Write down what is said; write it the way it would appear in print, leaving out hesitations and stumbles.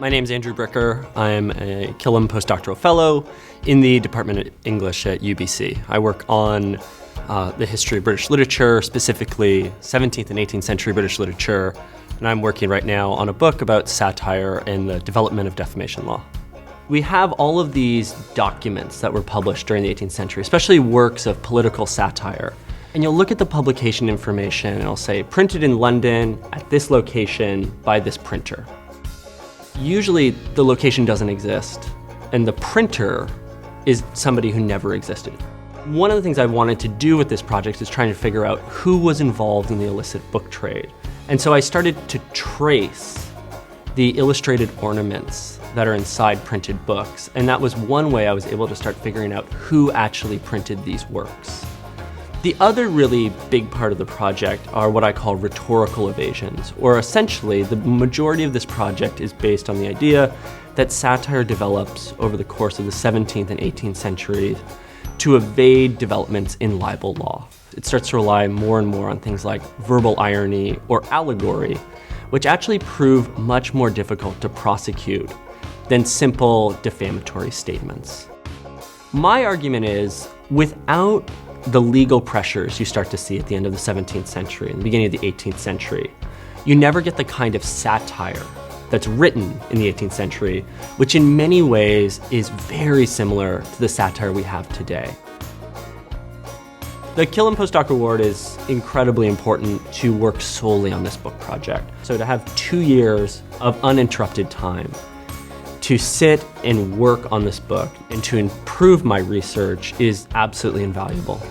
My name is Andrew Bricker. I'm a Killam Postdoctoral Fellow in the Department of English at UBC. I work on the history of British literature, specifically 17th and 18th century British literature, and I'm working right now on a book about satire and the development of defamation law. We have all of these documents that were published during the 18th century, especially works of political satire. And you'll look at the publication information and it'll say, printed in London at this location by this printer. Usually the location doesn't exist, and the printer is somebody who never existed. One of the things I wanted to do with this project is trying to figure out who was involved in the illicit book trade. And so I started to trace the illustrated ornaments that are inside printed books, and that was one way I was able to start figuring out who actually printed these works. The other really big part of the project are what I call rhetorical evasions, or essentially the majority of this project is based on the idea that satire develops over the course of the 17th and 18th centuries to evade developments in libel law. It starts to rely more and more on things like verbal irony or allegory, which actually prove much more difficult to prosecute than simple defamatory statements. My argument is, without the legal pressures you start to see at the end of the 17th century and the beginning of the 18th century, you never get the kind of satire that's written in the 18th century, which in many ways is very similar to the satire we have today. The Killam Postdoctoral Award is incredibly important to work solely on this book project. So to have 2 years of uninterrupted time to sit and work on this book and to improve my research is absolutely invaluable.